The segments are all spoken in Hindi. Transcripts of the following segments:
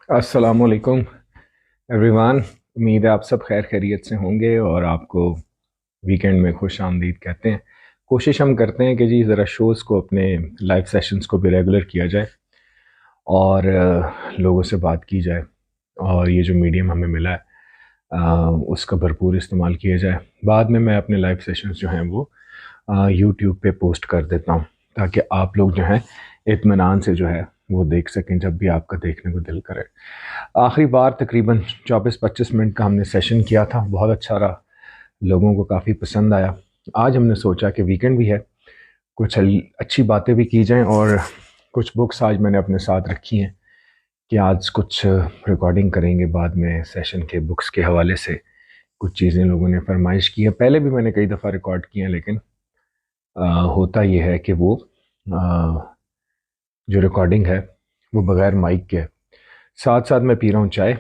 अस्सलामुअलैकुम एवरीवन। उम्मीद है आप सब खैर खैरियत से होंगे और आपको वीकेंड में खुश आमदीद कहते हैं। कोशिश हम करते हैं कि जी ज़रा शोज़ को अपने लाइव सेशंस को भी रेगुलर किया जाए और लोगों से बात की जाए और ये जो मीडियम हमें मिला है उसका भरपूर इस्तेमाल किया जाए। बाद में मैं अपने लाइव सेशंस जो हैं वो यूट्यूब पे पोस्ट कर देता हूँ ताकि आप लोग जो हैं इत्मीनान से जो है वो देख सकें जब भी आपका देखने को दिल करे। आखिरी बार तकरीबन 24-25 मिनट का हमने सेशन किया था, बहुत अच्छा रहा, लोगों को काफ़ी पसंद आया। आज हमने सोचा कि वीकेंड भी है, कुछ अच्छी बातें भी की जाएं और कुछ बुक्स आज मैंने अपने साथ रखी हैं कि आज कुछ रिकॉर्डिंग करेंगे बाद में सेशन के बुक्स के हवाले से। कुछ चीज़ें लोगों ने फरमाइश की हैं, पहले भी मैंने कई दफ़ा रिकॉर्ड किए हैं, लेकिन होता ये है कि वो जो रिकॉर्डिंग है वो बग़ैर माइक के है। साथ साथ मैं पी रहा हूँ चाय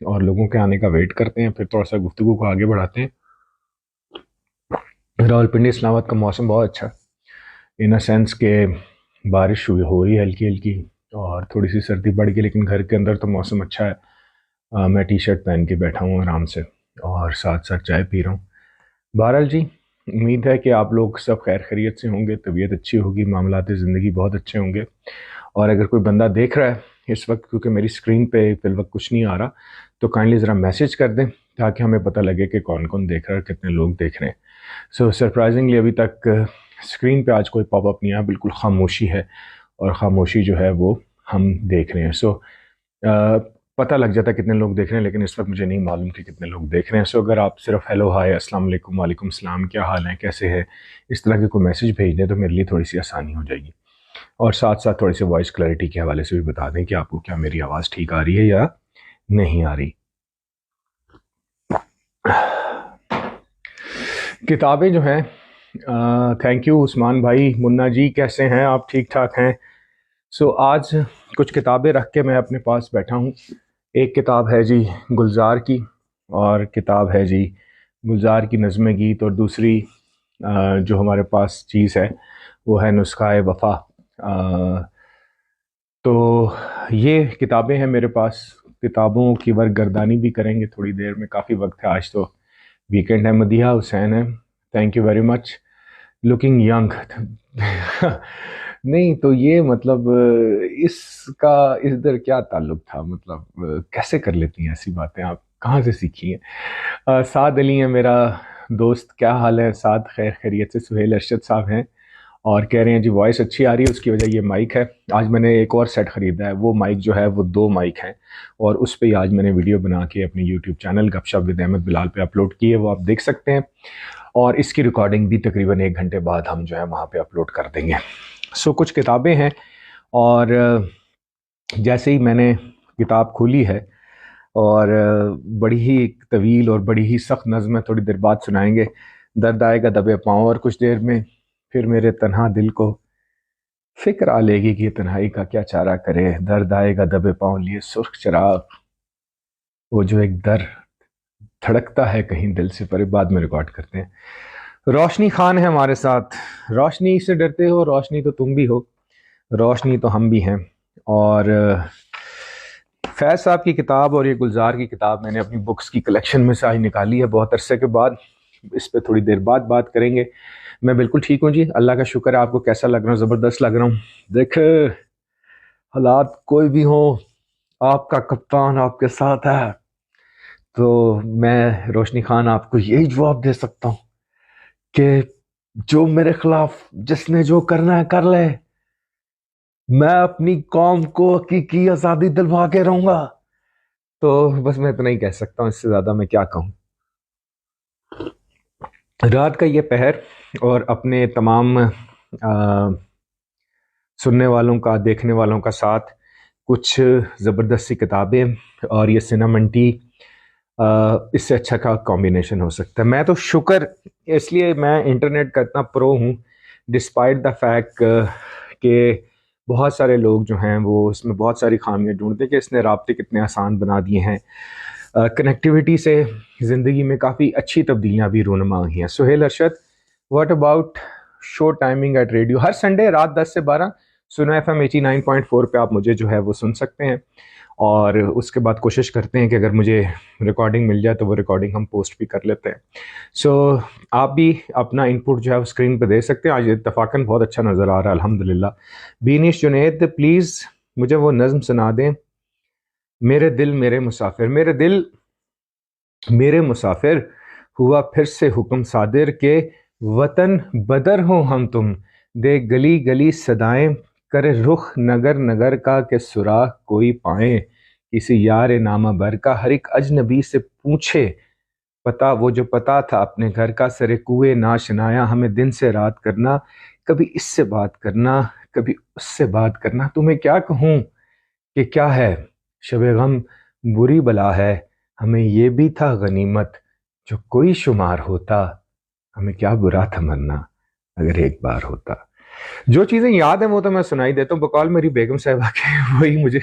और लोगों के आने का वेट करते हैं, फिर थोड़ा सा गुफ्तगू को आगे बढ़ाते हैं। रावलपिंडी इस्लामाबाद का मौसम बहुत अच्छा है, इन अ सेंस के बारिश हुई हो रही है हल्की हल्की और थोड़ी सी सर्दी बढ़ गई, लेकिन घर के अंदर तो मौसम अच्छा है। मैं टी शर्ट पहन के बैठा हूँ आराम से और साथ साथ चाय पी रहा हूँ। बहरहाल जी, उम्मीद है कि आप लोग सब खैर खैरियत से होंगे, तबीयत अच्छी होगी, मामलात ज़िंदगी बहुत अच्छे होंगे। और अगर कोई बंदा देख रहा है इस वक्त, क्योंकि मेरी स्क्रीन पे फिल वक्त कुछ नहीं आ रहा, तो काइंडली ज़रा मैसेज कर दें ताकि हमें पता लगे कि कौन कौन देख रहा है, कितने लोग देख रहे हैं। सो सरप्राइजिंगली अभी तक स्क्रीन पे आज कोई पॉपअप नहीं आया, बिल्कुल खामोशी है और ख़ामोशी जो है वो हम देख रहे हैं। सो पता लग जाता है कितने लोग देख रहे हैं, लेकिन इस वक्त मुझे नहीं मालूम कि कितने लोग देख रहे हैं। सो अगर आप सिर्फ हेलो हाय अस्सलाम वालेकुम वालेकुम सलाम क्या हाल है कैसे है इस तरह के कोई मैसेज भेज दें तो मेरे लिए थोड़ी सी आसानी हो जाएगी। और साथ साथ थोड़ी सी वॉइस क्लैरिटी के हवाले से भी बता दें कि आपको क्या मेरी आवाज़ ठीक आ रही है या नहीं आ रही। किताबें जो हैं, थैंक यू उस्मान भाई। मुन्ना जी कैसे हैं आप, ठीक ठाक हैं? सो आज कुछ किताबें रख के मैं अपने पास बैठा हूँ। एक किताब है जी गुलजार की और किताब है जी गुलजार की नज़्म गीत, और दूसरी जो हमारे पास चीज़ है वो है नुस्खा वफ़ा। तो ये किताबें हैं मेरे पास। किताबों की वर्कगर्दानी भी करेंगे थोड़ी देर में, काफ़ी वक्त है, आज तो वीकेंड है। मदीहा हुसैन है, thank you very much, looking young. नहीं तो ये मतलब इसका इधर क्या ताल्लुक था, मतलब कैसे कर लेती हैं ऐसी बातें, आप कहाँ से सीखी हैं? साद अली है मेरा दोस्त, क्या हाल है साद? खैर खैरियत से। सुहेल अरशद साहब हैं और कह रहे हैं जी वॉइस अच्छी आ रही है, उसकी वजह ये माइक है। आज मैंने एक और सेट ख़रीदा है, वो माइक जो है वो दो माइक हैं और उस पर ही आज मैंने वीडियो बना के अपने यूट्यूब चैनल गपशप विद अहमद बिलाल पे अपलोड की है, वो आप देख सकते हैं। और इसकी रिकॉर्डिंग भी तकरीबन 1 घंटे बाद हम जो है वहाँ पे अपलोड कर देंगे। सो कुछ किताबें हैं और जैसे ही मैंने किताब खोली है और बड़ी ही तवील और बड़ी ही सख्त नज़्म है, थोड़ी देर बाद सुनाएंगे। दर्द आएगा दबे पाँव, और कुछ देर में फिर मेरे तन्हा दिल को फिक्र आ लेगी कि तन्हाई का क्या चारा करे। दर्द आएगा दबे पाँव लिए सुर्ख चिराग, वो जो एक दर धड़कता है कहीं दिल से परे। बाद में रिकॉर्ड करते हैं। रोशनी खान है हमारे साथ। रोशनी से डरते हो, रोशनी तो तुम भी हो, रोशनी तो हम भी हैं। और फैज़ साहब की किताब और ये गुलजार की किताब मैंने अपनी बुक्स की कलेक्शन में से आज निकाली है बहुत अरसे के बाद। इस पर थोड़ी देर बाद बात करेंगे। मैं बिल्कुल ठीक हूँ जी, अल्लाह का शुक्र है। आपको कैसा लग रहा हूँ? ज़बरदस्त लग रहा हूँ। देख, हालात कोई भी हो, आपका कप्तान आपके साथ है। तो मैं रोशनी खान आपको यही जवाब दे सकता हूँ कि जो मेरे खिलाफ जिसने जो करना है कर ले, मैं अपनी कौम को हकीकी आज़ादी दिलवा के रहूंगा। तो बस मैं इतना ही कह सकता हूँ, इससे ज़्यादा मैं क्या कहूँ। रात का ये पहर और अपने तमाम सुनने वालों का, देखने वालों का साथ, कुछ ज़बरदस्त सी किताबें और ये सिनेमन टी, इससे अच्छा का कॉम्बिनेशन हो सकता है। मैं तो शुक्र, इसलिए मैं इंटरनेट का इतना प्रो हूँ डिस्पाइट द फैक्ट कि बहुत सारे लोग जो हैं वो इसमें बहुत सारी खामियां ढूंढते हैं कि इसने राब्ते कितने आसान बना दिए हैं। कनेक्टिविटी से ज़िंदगी में काफ़ी अच्छी तब्दीलियाँ भी रूनमा हुई हैं। Suhail Arshad, what about show timing at radio? हर संडे रात 10 से 12 सुनो FM 89.4 पे आप मुझे जो है वो सुन सकते हैं। और उसके बाद कोशिश करते हैं कि अगर मुझे रिकॉर्डिंग मिल जाए तो वो रिकॉर्डिंग हम पोस्ट भी कर लेते हैं। सो आप भी अपना इनपुट जो है वो स्क्रीन पे दे सकते हैं। आज इत्तफाकन बहुत अच्छा नज़र आ रहा है अल्हम्दुलिल्लाह। बीनिश जुनैद प्लीज़ मुझे वो नज़्म सुना दें, मेरे दिल मेरे मुसाफिर। मेरे दिल मेरे मुसाफिर, हुआ फिर से हुक्म सादिर के वतन बदर हो हम तुम, दे गली गली सदाएं, करे रुख नगर नगर का के सुराग कोई पाए, किसी यार नामा बर का हर एक अजनबी से पूछे पता, वो जो पता था अपने घर का, सरे कुए नाशनाया हमें दिन से रात करना, कभी इससे बात करना कभी उससे बात करना, तुम्हें क्या कहूँ कि क्या है शबे गम बुरी बला है, हमें ये भी था गनीमत जो कोई शुमार होता, हमें क्या बुरा था मरना अगर एक बार होता। जो चीज़ें याद हैं वो तो मैं सुनाई देता हूँ, बकौल मेरी बेगम साहिबा के वही मुझे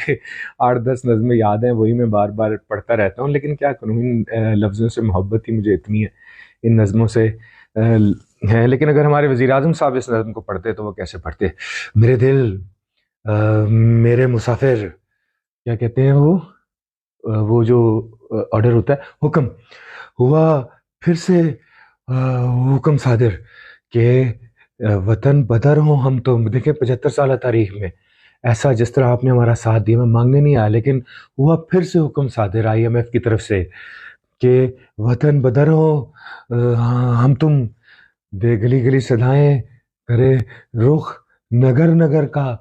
8-10 नज़में याद हैं, वही मैं बार बार पढ़ता रहता हूँ। लेकिन क्या करूँ, इन लफ्ज़ों से मोहब्बत ही मुझे इतनी है, इन नज़मों से है। लेकिन अगर हमारे वज़ीर आज़म साहब इस नज़म को पढ़ते तो वो कैसे पढ़ते, मेरे दिल मेरे मुसाफिर, क्या कहते हैं वो जो ऑर्डर होता है, हुक्म हुआ फिर से हुक्म सादिर के वतन बदर हो हम तो। देखें 75 साल तारीख में ऐसा जिस तरह आपने हमारा साथ दिया, मैं मांगने नहीं आया, लेकिन हुआ फिर से हुक्म सादिर IMF की तरफ से कि वतन बदर हो हम तुम, दे गली गली सदाएं, करे रुख नगर नगर का,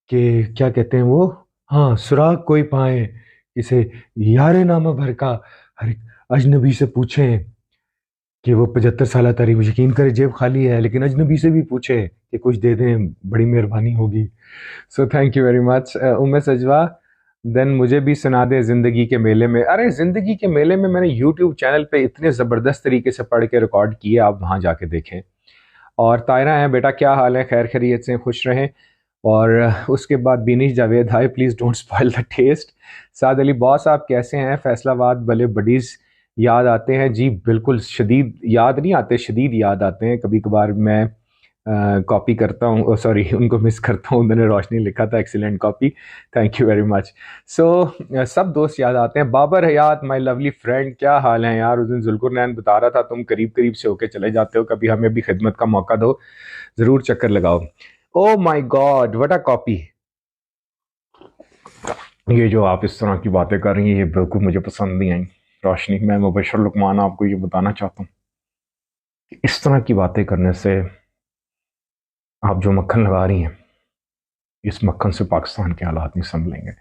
कि क्या कहते हैं वो, हाँ सुराग कोई पाए, इसे यारे नामा भर का हर एक अजनबी से पूछें कि वो 75 साल तारीख, यकीन करे जेब खाली है लेकिन अजनबी से भी पूछे कि कुछ दे दें, बड़ी मेहरबानी होगी। So thank you very much Umme Sajwa. Then मुझे भी सुना दे जिंदगी के मेले में। अरे जिंदगी के मेले में मैंने यूट्यूब चैनल पे इतने ज़बरदस्त तरीके से पढ़ के रिकॉर्ड किए, आप वहाँ जाके देखें। और तायरा है बेटा, क्या हाल है, खैर खैरियत से खुश रहें। और उसके बाद Beenish Javed, hi please don't spoil the test. Saad Ali boss आप कैसे हैं, फैसलाबाद भले बडीज़ याद आते हैं जी, बिल्कुल शदीद याद नहीं आते, शदीद याद आते हैं। कभी कभार मैं कॉपी करता हूँ, सॉरी उनको मिस करता हूँ। उन्होंने रोशनी लिखा था, excellent copy, thank you very much. So सब दोस्त याद आते हैं। Babar Hayat my lovely friend, क्या हाल है यार। उस दिन जुल्कुरनैन बता रहा था तुम करीब करीब से होके चले जाते हो, कभी हमें भी खिदमत का मौका दो, ज़रूर चक्कर लगाओ। Oh my God what a copy. ये जो आप इस तरह की बातें कर रही हैं ये बिल्कुल मुझे पसंद नहीं आई रोशनी। मैं मुबशर लुकमान आपको ये बताना चाहता हूँ कि इस तरह की बातें करने से आप जो मक्खन लगा रही हैं, इस मक्खन से पाकिस्तान के हालात नहीं संभलेंगे।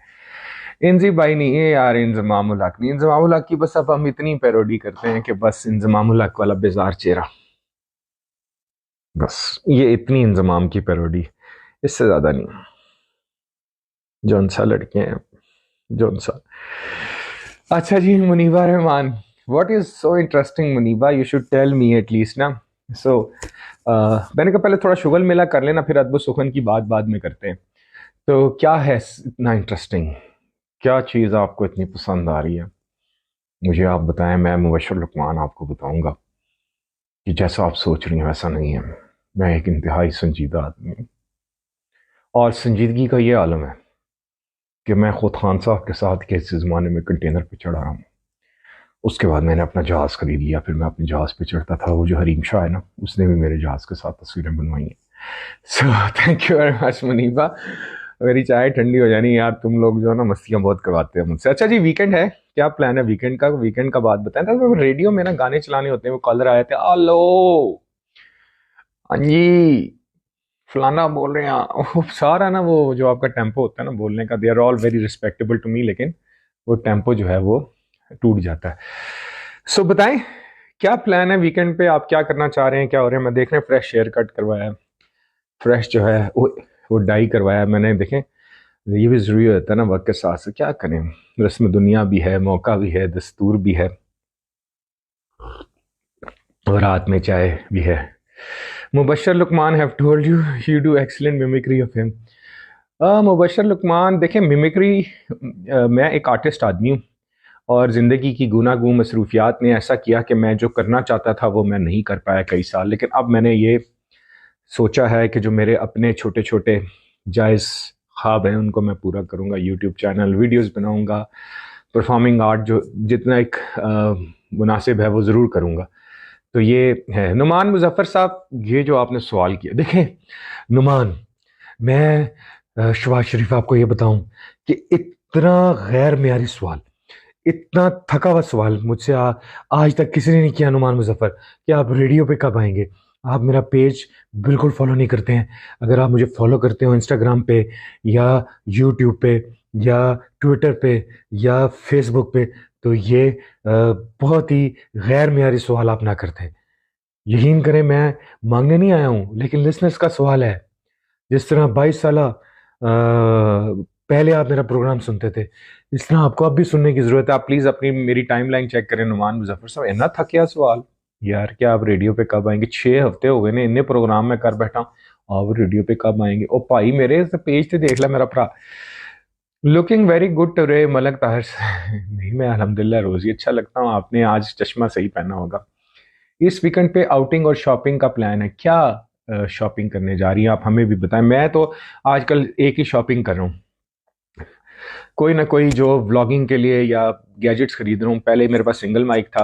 इंजी भाई नहीं है यार, इंजमामुल हक नहीं, इंजमामुल हक की बस अब हम इतनी पैरोडी करते हैं कि बस इंजमामुल हक वाला बेजार चेहरा, बस ये इतनी इंजमाम की पैरोडी, इससे ज़्यादा नहीं। जौन सा लड़के हैं, जौन सा। अच्छा जी, Muneeba Rehman, what is so interesting Muneeba, you should tell me at least ना। सो मैंने कहा पहले थोड़ा शुगल मिला कर लेना, फिर अदब सुखन की बात बाद में करते हैं। तो क्या है इतना इंटरेस्टिंग, क्या चीज़ आपको इतनी पसंद आ रही है, मुझे आप बताएं। मैं मुबशर लुकमान आपको बताऊंगा कि जैसा आप सोच रही हैं वैसा नहीं है। मैं एक इंतहाई संजीदा आदमी हूँ, और संजीदगी का ये आलम है कि मैं खुद खान साहब के साथ किसी ज़माने में कंटेनर पे चढ़ा रहा हूँ। उसके बाद मैंने अपना जहाज़ खरीद लिया, फिर मैं अपने जहाज़ पे चढ़ता था। वो जो हरीम शाह है ना, उसने भी मेरे जहाज़ के साथ तस्वीरें बनवाई हैं। So thank you very much Muniba. मेरी चाय ठंडी हो जानी यार, तुम लोग जो है ना मस्तियाँ बहुत करवाते हैं मुझसे। अच्छा जी, वीकेंड है, क्या प्लान है वीकेंड का, वीकेंड का बात बताएं। तो रेडियो में ना गाने चलाने होते हैं, वो कॉलर आए थे, हेलो हाँ जी फलाना बोल रहे हैं, वो सारा ना वो जो आपका टेम्पो होता है ना बोलने का, they are all very respectable to me, लेकिन वो टेम्पो जो है वो टूट जाता है। सो बताएं क्या प्लान है वीकेंड पे, आप क्या करना चाह रहे हैं, क्या हो रहे हैं। मैं देख रहे हैं फ्रेश हेयर कट करवाया है, फ्रेश जो है वो डाई करवाया है मैंने। देखें ये भी ज़रूरी होता है ना वक्त के साथ से, क्या करें, रस्म दुनिया भी है, मौका भी है, दस्तूर भी है, और रात में चाय भी है। Mubashar Luqman have told you you do excellent mimicry of him. Mubashar Luqman देखें मिमिक्री, मैं एक आर्टिस्ट आदमी हूँ, और ज़िंदगी की गुनागू मसरूफियात ने ऐसा किया कि मैं जो करना चाहता था वो मैं नहीं कर पाया कई साल। लेकिन अब मैंने ये सोचा है कि जो मेरे अपने छोटे छोटे जायज़ ख्वाब हैं उनको मैं पूरा करूँगा। यूट्यूब चैनल, वीडियोस बनाऊँगा, परफॉर्मिंग आर्ट जो जितना एक मुनासिब है वो ज़रूर करूँगा। तो ये है नुमान मुजफ्फर साहब, ये जो आपने सवाल किया, देखें नुमान, मैं शहबाज शरीफ आपको ये बताऊं कि इतना गैर मेयारी सवाल, इतना थका हुआ सवाल मुझसे आज तक किसी ने नहीं किया नुमान मुजफ्फर कि आप रेडियो पे कब आएंगे। आप मेरा पेज बिल्कुल फॉलो नहीं करते हैं। अगर आप मुझे फॉलो करते हो इंस्टाग्राम पे या यूट्यूब पे या ट्विटर पे या फेसबुक पे, तो ये बहुत ही गैर मेयारी सवाल आप ना करते हैं। यकीन करें, मैं मांगने नहीं आया हूँ, लेकिन लिसनर्स का सवाल है। जिस तरह 22 साल पहले आप मेरा प्रोग्राम सुनते थे, इस तरह आपको अब भी सुनने की जरूरत है। आप प्लीज अपनी मेरी टाइमलाइन चेक करें। नुमान मुजफ्फर साहब, इतना थकिया सवाल यार, क्या आप रेडियो पे कब आएंगे? 6 हफ्ते हो गए ने, इन्ने प्रोग्राम में कर बैठा हूं, आप रेडियो पे कब आएंगे? ओ भाई मेरे पेज ते देख ला मेरा भरा। Looking very good today Malak Tahir नहीं, मैं अल्हम्दुलिल्लाह रोज ही अच्छा लगता हूँ। आपने आज चश्मा सही पहना होगा। इस वीकेंड पे आउटिंग और शॉपिंग का प्लान है क्या? शॉपिंग करने जा रही हैं आप? हमें भी बताएं। मैं तो आजकल एक ही शॉपिंग कर रहा हूँ, कोई ना कोई, जो व्लॉगिंग के लिए या गैजेट्स खरीद रहा हूँ। पहले मेरे पास सिंगल माइक था,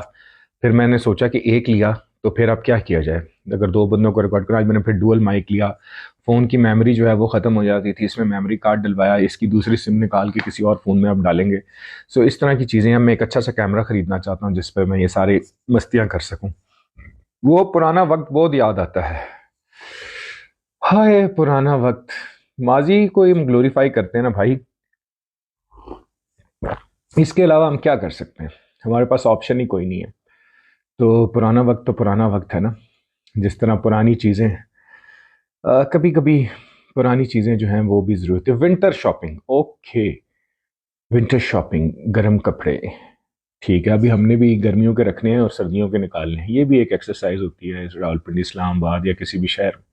फिर मैंने सोचा कि एक लिया, तो फिर अब क्या किया जाए, अगर दो बंदों को रिकॉर्ड करा। आज मैंने फिर डुअल माइक लिया। फ़ोन की मेमोरी जो है वो ख़त्म हो जाती थी, इसमें मेमोरी कार्ड डलवाया, इसकी दूसरी सिम निकाल के किसी और फ़ोन में अब डालेंगे। सो इस तरह की चीज़ें। अब मैं एक अच्छा सा कैमरा ख़रीदना चाहता हूँ जिस पर मैं ये सारी मस्तियाँ कर सकूँ। वो पुराना वक्त बहुत याद आता है। हाय पुराना वक्त, माजी को हम ग्लोरीफाई करते हैं ना भाई, इसके अलावा हम क्या कर सकते हैं? हमारे पास ऑप्शन ही कोई नहीं है। तो पुराना वक्त तो पुराना वक्त है ना। जिस तरह पुरानी चीज़ें, कभी कभी पुरानी चीज़ें जो हैं वो भी ज़रूरत है। Winter shopping, okay, winter shopping, गर्म कपड़े, ठीक है। अभी हमने भी गर्मियों के रखने हैं और सर्दियों के निकालने हैं। ये भी एक एक्सरसाइज होती है रावलपिंडी, इस्लामाबाद या किसी भी शहर में।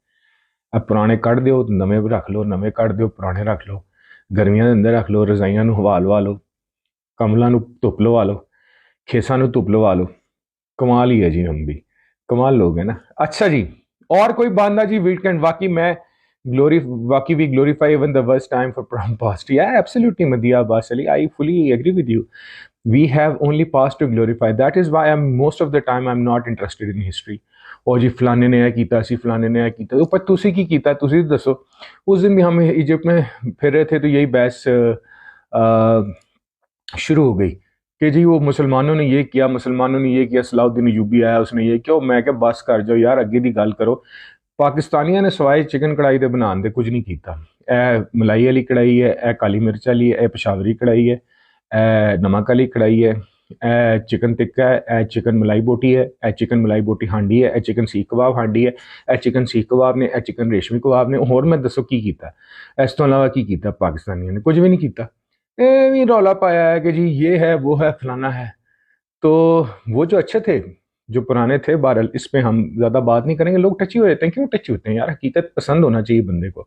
अब पुराने कट दो, नवे रख लो, नवे कट दो, पुराने रख लो, गर्मियां के अंदर रख लो, रजाइयां हवा लवा लो, कमलों धुप लवा लो, खेसा धुप लवा लो। कमाल ही है जी, हम भी कमाल लोग हैं ना। अच्छा जी, और कोई बांदा जी वीकेंड? वाकई मैं ग्लोरी वाकई we glorify even the worst time for past. Yeah absolutely Madiya Abbas Ali, I fully agree with you. We have only past to glorify. That is why I'm most of the time I'm not interested in history. और जी फलाने ने यह कीता सी, फलाने ने यह कीता, तो पर तुसी की कीता, तुसी दसो। उस दिन भी हम इजिप्ट में फिर रहे थे, तो यही बहस शुरू हो गई कि जी वो मुसलमानों ने ये किया, मुसलमानों ने ये किया, सलाउद्दीन अयूबी आया उसने ये किया। मैं क्या, बस कर जाओ यार, अगे की गल करो। पाकिस्तानियों ने सवाए चिकन कढ़ाई दे बनाने दे कुछ नहीं किया। ए मलाई वाली कढ़ाई है, ए काली मिर्च वाली है, ए पेशावरी कढ़ाई है, ए नमक वाली कढ़ाई है, ए चिकन टिक्का है, ए चिकन मलाई बोटी है, ए चिकन मलाई बोटी हांडी है, ए चिकन सीख कबाब हांडी है, ए चिकन सीख कबाब ने, ए चिकन रेशमी कबाब ने। होर मैं दसो की कीता? इस तो अलावा की कीता? पाकिस्तानियों ने कुछ भी नहीं किया। ए भी रौला पाया है कि जी ये है, वो है, फलाना है। तो वो जो अच्छे थे, जो पुराने थे, बहरहाल इस पे हम ज़्यादा बात नहीं करेंगे। लोग टची हो जाते हैं, क्यों टची होते हैं यार? हकीकत पसंद होना चाहिए बंदे को।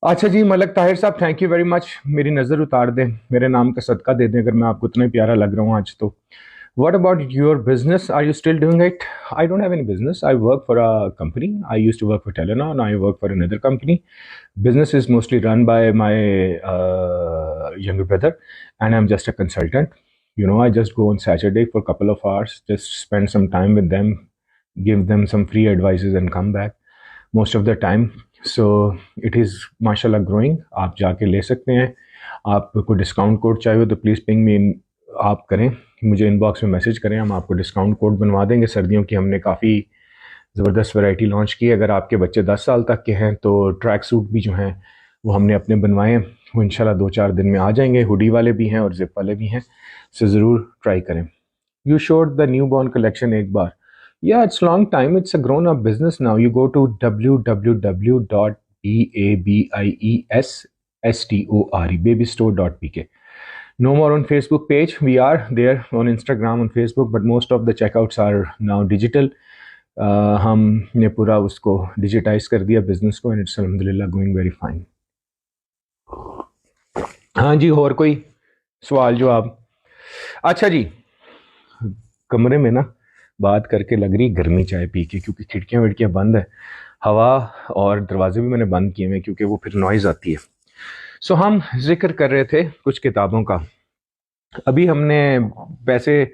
अच्छा जी, मलक ताहिर साहब, थैंक यू वेरी मच। मेरी नज़र उतार दें, मेरे नाम का सदका दे दें अगर मैं आपको इतना प्यारा लग रहा हूँ आज तो। What about your business? Are you still doing it? I don't have any business. I work for a company. I used to work for Telenor, and I work for another company. Business is mostly run by my younger brother, and I'm just a consultant. You know, I just go on Saturday for a couple of hours, just spend some time with them, give them some free advices, and come back most of the time. So it is माशाल्लाह growing. आप जाके ले सकते हैं। आपको डिस्काउंट कोड चाहिए तो प्लीज़ पिंग में आप करें, मुझे इनबॉक्स में मैसेज करें, हम आपको डिस्काउंट कोड बनवा देंगे। सर्दियों की हमने काफ़ी ज़बरदस्त वैरायटी लॉन्च की है। अगर आपके बच्चे 10 साल तक के हैं तो ट्रैक सूट भी जो हैं वो हमने अपने बनवाए हैं, वो इंशाल्लाह 2-4 दिन में आ जाएंगे। हुडी वाले भी हैं और जिप वाले भी हैं, सो ज़रूर ट्राई करें। You showed the newborn collection एक बार। Yeah, it's long time. It's a grown-up business now. You go to www.babiestore, babystore.pk. No more on Facebook page. We are there on Instagram, on Facebook, but most of the checkouts are now digital. हमने पूरा उसको डिजिटाइज कर दिया बिजनेस को, एंड इट्स अल्हम्दुलिल्लाह गोइंग वेरी फाइन। हाँ जी, और कोई सवाल जवाब? अच्छा जी, कमरे में ना बात करके लग रही गर्मी चाय पी के, क्योंकि खिड़कियां विड़कियां बंद है, हवा, और दरवाजे भी मैंने बंद किए हुए क्योंकि वो फिर नॉइज़ आती है। सो हम जिक्र कर रहे थे कुछ किताबों का। अभी हमने, वैसे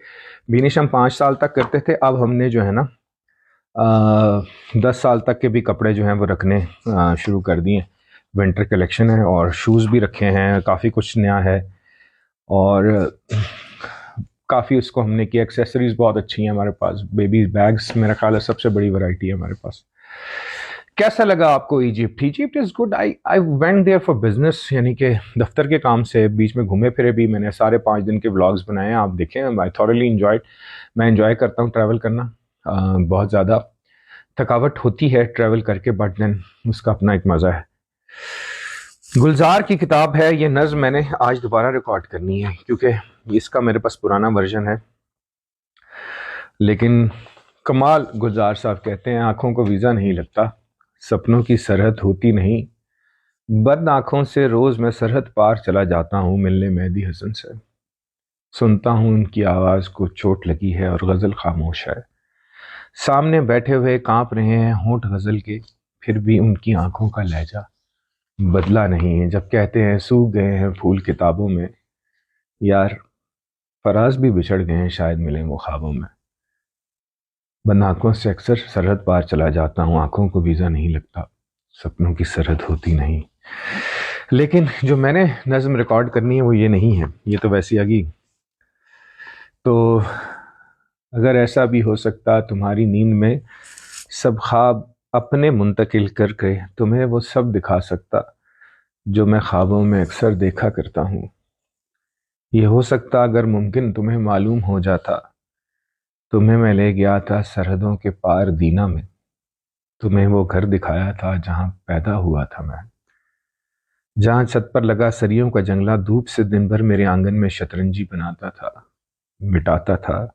बिनिश हम 5 साल तक करते थे, अब हमने जो है ना 10 साल तक के भी कपड़े जो हैं वो रखने शुरू कर दिए। विंटर कलेक्शन है और शूज़ भी रखे हैं, काफ़ी कुछ नया है, और काफ़ी उसको हमने किया। एक्सेसरीज बहुत अच्छी हैं हमारे पास, बेबी बैग्स मेरा ख्याल है सबसे बड़ी वैरायटी है हमारे पास। कैसा लगा आपको Egypt? Egypt is good. I I went there for business, यानी कि दफ्तर के काम से, बीच में घूमे फिरे भी। मैंने सारे 5 दिन के व्लॉग्स बनाए हैं, आप देखें। I thoroughly enjoyed. मैं इंजॉय करता हूँ ट्रैवल करना। बहुत ज़्यादा थकावट होती है ट्रैवल करके, बट देन उसका अपना एक मज़ा है। गुलजार की किताब है ये नज़्म, मैंने आज दोबारा रिकॉर्ड करनी है क्योंकि इसका मेरे पास पुराना वर्जन है। लेकिन कमाल, गुलजार साहब कहते हैं, आंखों को वीज़ा नहीं लगता, सपनों की सरहद होती नहीं, बंद आंखों से रोज़ मैं सरहद पार चला जाता हूँ मिलने मेहदी हसन से। सुनता हूँ उनकी आवाज़ को चोट लगी है और गज़ल खामोश है। सामने बैठे हुए कांप रहे हैं होंठ गज़ल के, फिर भी उनकी आंखों का लहजा बदला नहीं है। जब कहते हैं सूख गए हैं फूल किताबों में, यार फराज भी बिछड़ गए हैं, शायद मिलें वो ख्वाबों में। बंद आंखों से अक्सर सरहद पार चला जाता हूँ, आंखों को वीज़ा नहीं लगता, सपनों की सरहद होती नहीं। लेकिन जो मैंने नज़म रिकॉर्ड करनी है वो ये नहीं है, ये तो वैसी आ गई। तो अगर ऐसा भी हो सकता तुम्हारी नींद में सब ख्वाब अपने मुंतकिल करके, तुम्हें वो सब दिखा सकता जो मैं ख्वाबों में अक्सर देखा करता हूँ। ये हो सकता अगर मुमकिन तुम्हें मालूम हो जाता, तुम्हें मैं ले गया था सरहदों के पार दीना में, तुम्हें वो घर दिखाया था जहाँ पैदा हुआ था मैं, जहाँ छत पर लगा सरियों का जंगला धूप से दिन भर मेरे आंगन में शतरंजी बनाता था, मिटाता था।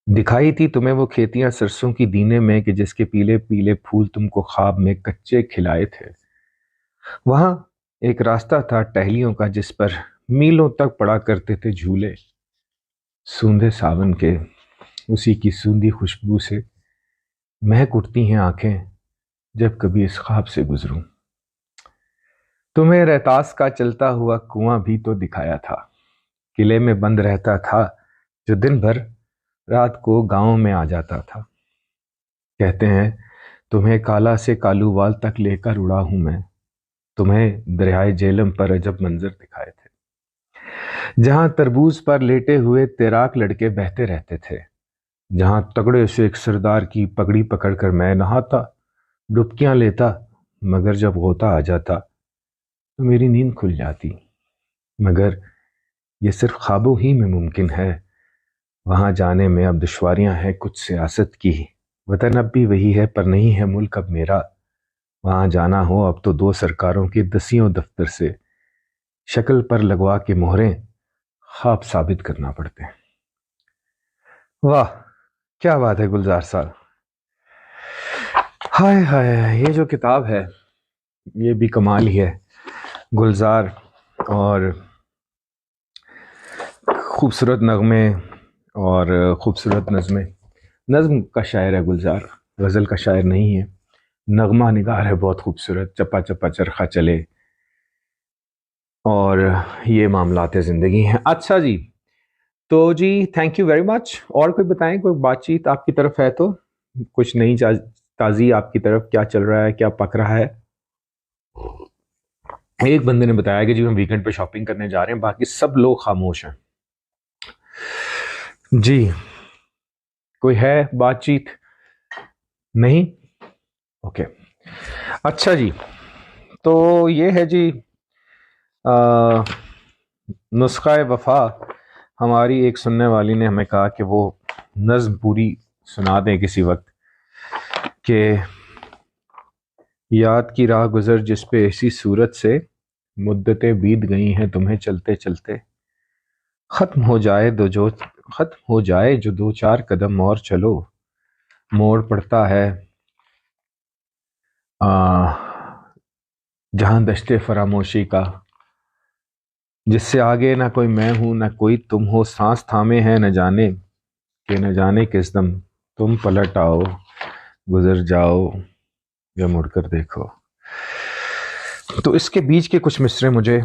दिखाई थी तुम्हें वो खेतियां सरसों की दीने में कि जिसके पीले पीले फूल तुमको ख्वाब में कच्चे खिलाए थे। वहां एक रास्ता था टहलियों का जिस पर मीलों तक पड़ा करते थे झूले, सूंधे सावन के उसी की सूंधी खुशबू से महक उठती हैं आंखें जब कभी इस ख्वाब से गुजरूं। तुम्हें रहतास का चलता हुआ कुआं भी तो दिखाया था, किले में बंद रहता था जो दिन भर रात को गांव में आ जाता था। कहते हैं तुम्हें काला से कालूवाल तक लेकर उड़ा हूं मैं, तुम्हें दरियाए जेलम पर अजब मंजर दिखाए थे, जहां तरबूज पर लेटे हुए तैराक लड़के बहते रहते थे, जहां तगड़े से एक सरदार की पगड़ी पकड़कर मैं नहाता, डुबकियां लेता, मगर जब होता आ जाता तो मेरी नींद खुल जाती। मगर ये सिर्फ ख्वाबों ही में मुमकिन है, वहां जाने में अब दुश्वारियां हैं कुछ सियासत की। वतन अब भी वही है पर नहीं है मुल्क अब मेरा, वहां जाना हो अब तो 2 सरकारों के 10 दफ्तर से शक्ल पर लगवा के मोहरें ख्वाब साबित करना पड़ते हैं। वाह, क्या बात है गुलजार साहब। हाय हाय, ये जो किताब है ये भी कमाल ही है। गुलजार, और खूबसूरत नगमे और खूबसूरत नज़में। नज़्म का शायर है गुलजार, गज़ल का शायर नहीं है। नगमा निगार है बहुत खूबसूरत, चप्पा चप्पा चरखा चले, और ये मामलात ज़िंदगी हैं। अच्छा जी, तो जी थैंक यू वेरी मच। और कोई बताएं, कोई बातचीत आपकी तरफ है तो, कुछ नई ताज़ी आपकी तरफ क्या चल रहा है, क्या पक रहा है? एक बंदे ने बताया कि जी हम वीकेंड पे शॉपिंग करने जा रहे हैं, बाकी सब लोग खामोश हैं। जी, कोई है बातचीत? नहीं? ओके, अच्छा जी, तो ये है जी नुस्खा वफा। हमारी एक सुनने वाली ने हमें कहा कि वो नज़्म पूरी सुना दें किसी वक्त, कि याद की राह गुजर जिस पे ऐसी सूरत से, मुद्दतें बीत गई हैं तुम्हें चलते चलते, खत्म हो जाए जो 2-4 कदम और चलो, मोड़ पड़ता है जहां दश्ते फरामोशी का, जिससे आगे ना कोई मैं हूं ना कोई तुम हो, सांस थामे हैं न जाने किस दम तुम पलट आओ, गुजर जाओ या मुड़कर देखो। तो इसके बीच के कुछ मिसरे मुझे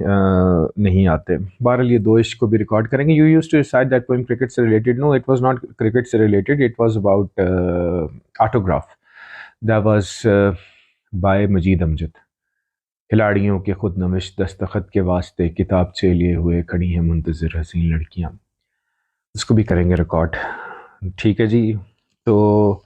नहीं आते। बहरहाल ये दो इश्क को भी रिकॉर्ड करेंगे। You use to decide that poem cricket से related. No, it was not cricket से related, it was about autograph. That was by Majeed Amjad. खिलाड़ियों के खुद नविश दस्तखत के वास्ते किताब से लिए हुए खड़ी हैं मुंतज़िर हसीन लड़कियां। उसको भी करेंगे रिकॉर्ड। ठीक है जी। तो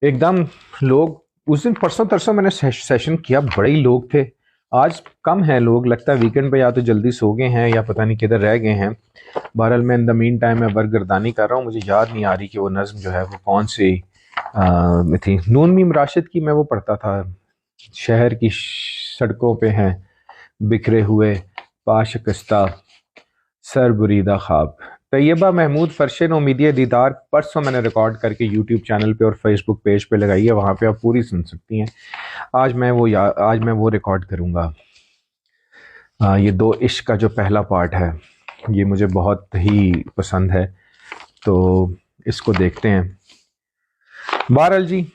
एकदम लोग उस दिन परसों तरसों मैंने सेशन किया, बड़े ही लोग थे। आज कम हैं लोग, लगता है वीकेंड पे या तो जल्दी सो गए हैं या पता नहीं किधर रह गए हैं। बहरहाल मैं इन द मीन टाइम मैं बरगर्दानी कर रहा हूँ। मुझे याद नहीं आ रही कि वो नज़्म जो है वो कौन सी में थी। नून मीम राशिद की मैं वो पढ़ता था। शहर की सड़कों पे हैं बिखरे हुए पाशकस्ता सर बुरीदा ख्वाब। तैयबा महमूद फरशन उम्मीदिया दीदार परसों मैंने रिकॉर्ड करके यूट्यूब चैनल पे और फेसबुक पेज पे लगाई है, वहाँ पे आप पूरी सुन सकती हैं। आज मैं वो रिकॉर्ड करूँगा। ये दो इश्क का जो पहला पार्ट है ये मुझे बहुत ही पसंद है, तो इसको देखते हैं। बहरहाल जी,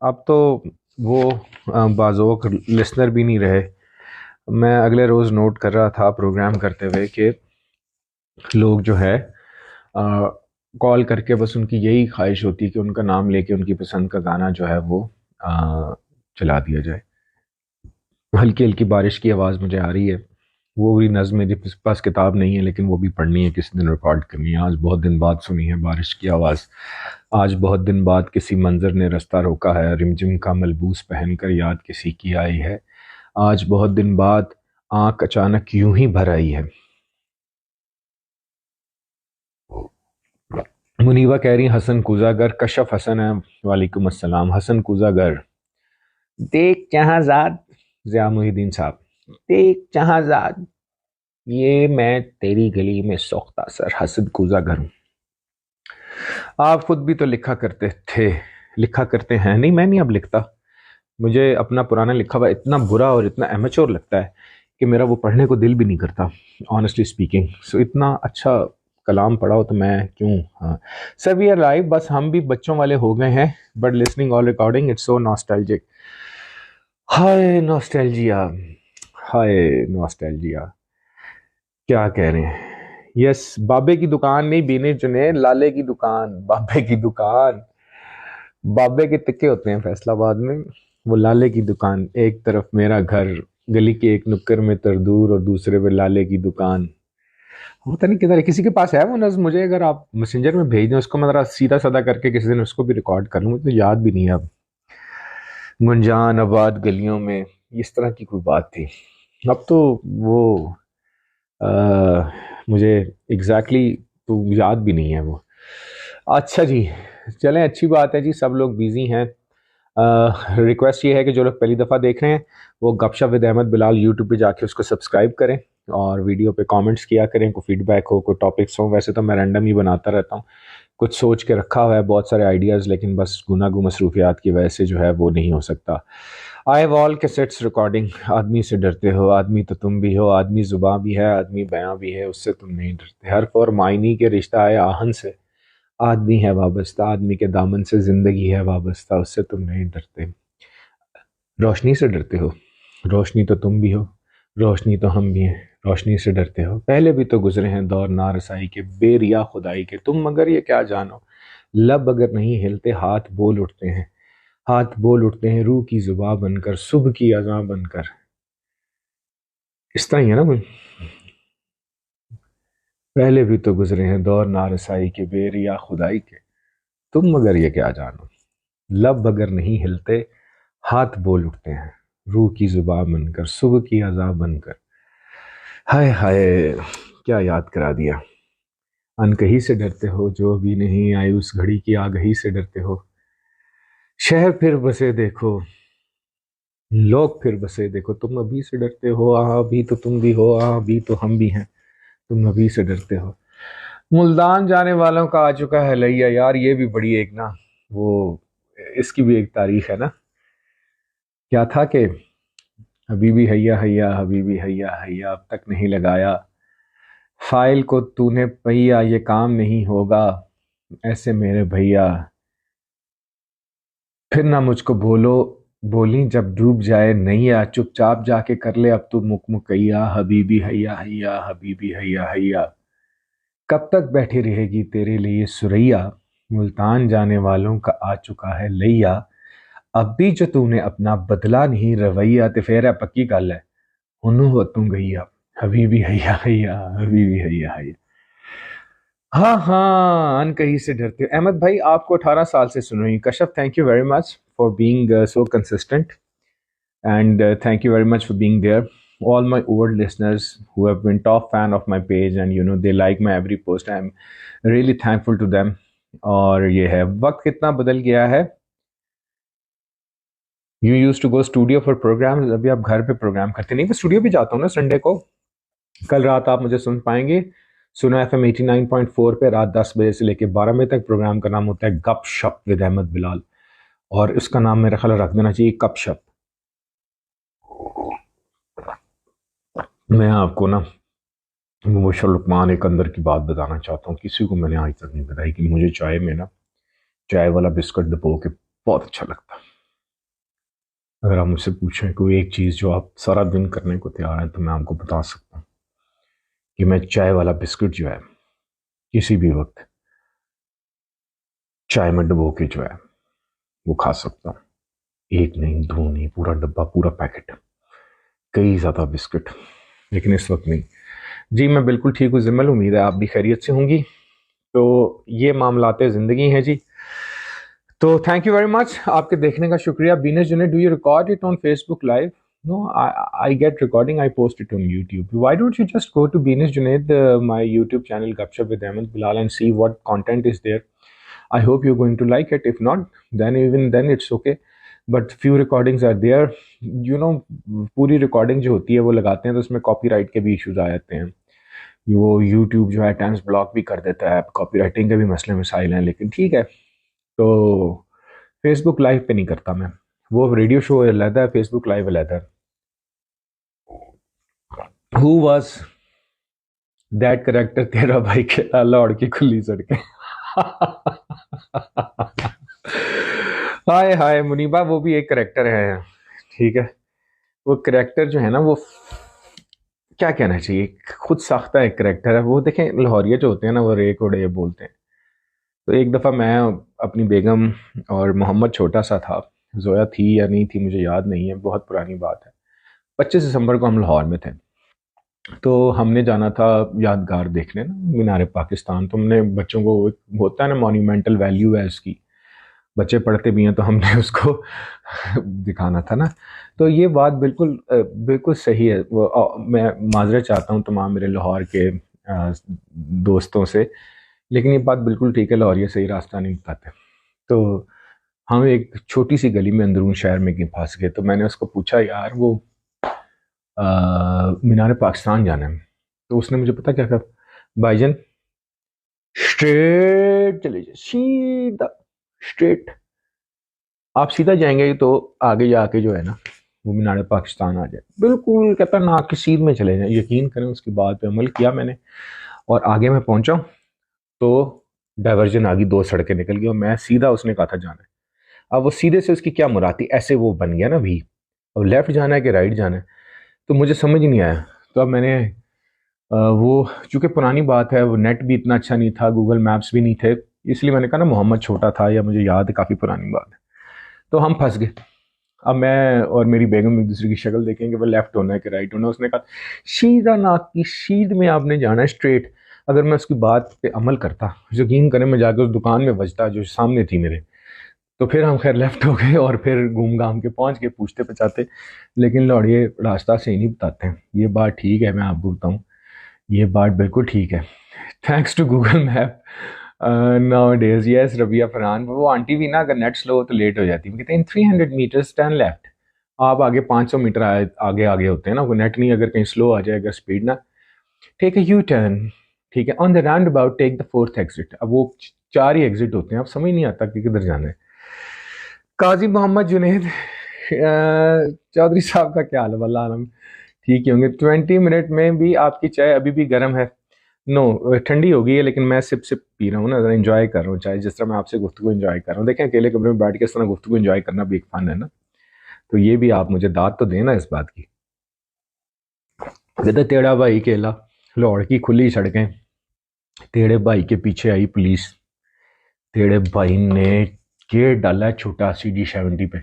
अब तो वो बाज़ोक लिसनर भी नहीं रहे। मैं अगले रोज़ नोट कर रहा था प्रोग्राम करते हुए कि लोग जो है कॉल करके बस उनकी यही ख्वाहिश होती है कि उनका नाम लेके उनकी पसंद का गाना जो है वो चला दिया जाए। हल्की हल्की बारिश की आवाज़ मुझे आ रही है। वो भी नज़्म मेरे पास किताब नहीं है, लेकिन वो भी पढ़नी है, किसी दिन रिकॉर्ड करनी है। आज बहुत दिन बाद सुनी है बारिश की आवाज़। आज बहुत दिन बाद किसी मंजर ने रास्ता रोका है, रिमझिम का मलबूस पहनकर याद किसी की आई है। आज बहुत दिन बाद आँख अचानक यूं ही भर आई है। मुनीबा कह रही हसन कूजागर। कशफ हसन है। वालेकुम अस्सलाम हसन कूजागर। देख जहाजाद। ज़िया मुहिद्दीन साहब। देख जहाजाद, ये मैं तेरी गली में सोख्ता सर हसन कूजागर हूँ। आप खुद भी तो लिखा करते थे, लिखा करते हैं। नहीं, मैं नहीं अब लिखता। मुझे अपना पुराना लिखा हुआ इतना बुरा और इतना एमेच्योर लगता है कि मेरा वो पढ़ने को दिल भी नहीं करता, ऑनेस्टली स्पीकिंग। सो इतना अच्छा कलाम पढ़ा हो तो मैं क्यों। हाँ सर, वी आर लाइव। बस हम भी बच्चों वाले हो गए हैं, बट लिसनिंग और recording it's so nostalgic. Hi nostalgia, hi nostalgia. क्या कह रहे हैं। यस, बाबे की दुकान नहीं बीने चुने, लाले की दुकान। बाबे की दुकान, बाबे के तिक्के होते हैं फैसलाबाद में। वो लाले की दुकान, एक तरफ मेरा घर, गली के एक नुक्कर में तरदूर और दूसरे पे लाले की दुकान। पता नहीं किधर है, किसी के पास है वो नज़्म? मुझे अगर आप मैसेंजर में भेज दें उसको, मैं जरा सीधा साधा करके किसी दिन उसको भी रिकॉर्ड कर लूँ। मुझे तो याद भी नहीं है अब। गुंजान आबाद गलियों में, इस तरह की कोई बात थी। अब तो वो मुझे एग्जैक्टली तो याद भी नहीं है वो। अच्छा जी, चलें, अच्छी बात है जी, सब लोग बिजी हैं। रिक्वेस्ट ये है कि जो लोग पहली दफ़ा देख रहे हैं वो गपशप विद अहमद बिलाल यूट्यूब पे जाके उसको सब्सक्राइब करें और वीडियो पे कमेंट्स किया करें। कोई फीडबैक हो, कोई टॉपिक्स हो। वैसे तो मैं रैंडम ही बनाता रहता हूँ, कुछ सोच के रखा हुआ है बहुत सारे आइडियाज़, लेकिन बस गुनागू मसरूफियात की वजह से जो है वो नहीं हो सकता। I have all cassettes recording. आदमी से डरते हो, आदमी तो तुम भी हो। आदमी जुबां भी है, आदमी बयां भी है, उससे तुम नहीं डरते। हर्फ और मायनी के रिश्ता है आहन से। आदमी है वाबस्ता, आदमी के दामन से जिंदगी है वाबस्ता, उससे तुम नहीं डरते। रोशनी से डरते हो, रोशनी तो तुम भी हो, रोशनी तो हम भी हैं। रोशनी से डरते हो, पहले भी तो गुजरे हैं दौर नारसाई के, बेरिया खुदाई के, तुम मगर ये क्या जानो। लब अगर नहीं हिलते हाथ बोल उठते हैं, हाथ बोल उठते हैं रूह की जुबां बनकर, सुबह की अज़ां बनकर। इस तरह ही है ना कोई। पहले भी तो गुजरे हैं दौर नारसाई के, बेरिया खुदाई के, तुम मगर ये क्या जानो। लब अगर नहीं हिलते हाथ बोल उठते हैं, रूह की जुबां बनकर, सुबह की अज़ां बनकर। हाय हाय, क्या याद करा दिया। अनकही से डरते हो, जो भी नहीं आई उस घड़ी की आगही से डरते हो। शहर फिर बसे देखो, लोग फिर बसे देखो, तुम अभी से डरते हो। अभी तो तुम भी हो, अभी तो हम भी हैं, तुम अभी से डरते हो। मुल्तान जाने वालों का आ चुका है लैया। यार ये भी बड़ी एक ना वो, इसकी भी एक तारीख है ना। क्या था कि हबीबी हैया हैया, हबीबी हैया हैया, अब तक नहीं लगाया फाइल को तूने पहिया, ये काम नहीं होगा ऐसे मेरे भैया। फिर ना मुझको बोलो, बोली जब डूब जाए नैया, चुपचाप जाके कर ले अब तू मुकमुकैया, हबीबी हैया हैया, हबीबी हैया हैया। कब तक बैठी रहेगी तेरे लिए सुरैया, मुल्तान जाने वालों का आ चुका है लैया। अब भी जो तूने अपना बदला नहीं रवैया, ते फिर है पक्की गल है, हुनू हो तू गईया, हबीबी हैया हैया, हबीबी हैया हैया। हाँ हाँ, अनकही से डरते हो। अहमद भाई आपको 18 साल से सुन रही हूँ। Kashyap thank you very much for being so consistent, and thank you very much for being there. All my old listeners who have been top fan of my page, and you know they like my every post, I'm really thankful to them. और ये है, वक्त कितना बदल गया है। You use to go studio for programme, अभी आप घर पे प्रोग्राम करते नहीं। मैं स्टूडियो भी जाता हूँ ना संडे को। कल रात आप मुझे सुन पाएंगे सुनो FM 89.4 पे, रात 10 बजे से लेकर 12 बजे तक। प्रोग्राम का नाम होता है गप शप विद अहमद बिलाल, और इसका नाम मेरा ख्याल रख देना चाहिए कप शप। मैं आपको ना मुबशर लुकमान एक अंदर की बात बताना चाहता हूँ, किसी को मैंने आज तक नहीं बताई, कि मुझे चाय में ना चाय वाला बिस्कुट डुबो के बहुत अच्छा लगता है। अगर आप मुझसे पूछें कोई एक चीज़ जो आप सारा दिन करने को तैयार हैं, तो मैं आपको बता सकता हूँ कि मैं चाय वाला बिस्कुट जो है किसी भी वक्त चाय में डुबो के जो है वो खा सकता हूँ। एक नहीं, दो नहीं, पूरा डब्बा, पूरा पैकेट, कई ज़्यादा बिस्कुट, लेकिन इस वक्त नहीं। जी मैं बिल्कुल ठीक हूँ जिम्मल, उम्मीद है आप भी खैरियत से होंगी। तो ये मामलाते ज़िंदगी हैं जी। तो थैंक यू वेरी मच, आपके देखने का शुक्रिया। Beans Junaid, do you record it on Facebook live? No, I get recording, I post it on YouTube. Why don't you just go to Venus Junaid, my YouTube channel Gupshup with Ahmed Bilal, and see what content is there. I hope you're going to like it. If not, then even then it's okay. But few recordings are there. You know, पूरी recording जो होती है वो लगाते हैं तो उसमें copyright के भी issues आ जाते हैं। वो YouTube जो है टाइम्स ब्लॉक भी कर देता है, कॉपीराइटिंग के भी मसले मसाइल हैं, लेकिन ठीक है। तो फेसबुक लाइव पे नहीं करता मैं, वो रेडियो शो अलग है, फेसबुक लाइव अलग है। हु वाज दैट करेक्टर तेरा भाई के लौड़ की खुली सड़कें। हाय हाय मुनीबा, वो भी एक करेक्टर है, ठीक है। वो करेक्टर जो है ना, वो क्या कहना चाहिए, खुद साख्ता एक करेक्टर है वो। देखें लाहौरिया जो होते हैं ना, वो रेक उड़े बोलते हैं। तो एक दफ़ा मैं अपनी बेगम और मोहम्मद छोटा सा था, जोया थी या नहीं थी मुझे याद नहीं है, बहुत पुरानी बात है। 25 दिसंबर को हम लाहौर में थे, तो हमने जाना था यादगार देखने ना, मीनार पाकिस्तान। तो हमने बच्चों को, होता है ना मॉन्यूमेंटल वैल्यू है उसकी, बच्चे पढ़ते भी हैं तो हमने उसको दिखाना था ना। तो ये बात बिल्कुल बिल्कुल सही है। वो मैं माजरत चाहता हूँ तमाम मेरे लाहौर के दोस्तों से, लेकिन ये बात बिल्कुल ठीक है, लाहौरिया सही रास्ता नहीं बताते। तो हम एक छोटी सी गली में अंदरून शहर में फंस गए। तो मैंने उसको पूछा, यार वो मीनार पाकिस्तान जाना है। तो उसने मुझे पता क्या कहा, भाईजान स्ट्रेट चले जाए, सीधा स्ट्रेट, आप सीधा जाएंगे तो आगे जाके जो है ना वो मीनार पाकिस्तान आ जाए। बिल्कुल कहता ना कि सीध में चले जाए। यकीन करें उसकी बात पे अमल किया मैंने, और आगे मैं पहुंचा तो डाइवर्जन आ गई, दो सड़कें निकल गई और मैं सीधा, उसने कहा था जाना है। अब वो सीधे से उसकी क्या मुराद थी, ऐसे वो बन गया ना भी, अब लेफ्ट जाना है कि राइट जाना है, तो मुझे समझ ही नहीं आया। तो अब मैंने वो, चूंकि पुरानी बात है, वो नेट भी इतना अच्छा नहीं था, गूगल मैप्स भी नहीं थे, इसलिए मैंने कहा ना मोहम्मद छोटा था, या मुझे याद है, काफ़ी पुरानी बात है। तो हम फंस गए। अब मैं और मेरी बेगम एक दूसरे की शक्ल देखेंगे, वो लेफ्ट होना है कि राइट होना है। उसने कहा सीधा नाक की सीध में आपने जाना है, स्ट्रेट। अगर मैं उसकी बात पे अमल करता, यकीन करें मैं जाकर उस दुकान में बजता जो सामने थी मेरे, तो फिर हम खैर लेफ्ट हो गए और फिर घूम घाम के पहुंच गए पूछते पचाते। लेकिन लौड़िए रास्ता सही नहीं बताते हैं, ये बात ठीक है, मैं आपको बताऊँ, ये बात बिल्कुल ठीक है। Thanks to Google map nowadays. Yes Rabia Farhan, वो आंटी भी ना अगर नेट स्लो हो तो लेट हो जाती है, कहते हैं 300 मीटर्स टर्न लेफ्ट। आप आगे 500 मीटर आगे आगे होते हैं ना, वो नेट नहीं, अगर कहीं स्लो आ जाएगा स्पीड ना, टेक अ यू टर्न, ठीक है, on the round about tech the fourth exit. अब वो 4 ही एग्जिट होते हैं, अब समझ नहीं आता कि किधर जाना है। काजी मोहम्मद जुनेद चौधरी साहब का क्या हाल है, वल्लाह आलम ठीक ही होंगे। 20 मिनट में भी आपकी चाय अभी भी गर्म है। नो, ठंडी हो गई है लेकिन मैं सिप सिप पी रहा हूँ ना, एंजॉय कर रहा हूँ चाय, जिस तरह मैं आपसे गुफ्तगू एंजॉय कर रहा हूँ। देखें अकेले कमरे में बैठ के इस तरह गुफ्तगू एंजॉय करना भी एक फन है ना। तो ये भी आप मुझे दाद तो देना इस बात की। कहते टेढ़ा भाई केला, लाहौर की खुली सड़कें, टेढ़े भाई के पीछे आई पुलिस, टेढ़े भाई ने गेट डाला है छोटा CD 70 पे,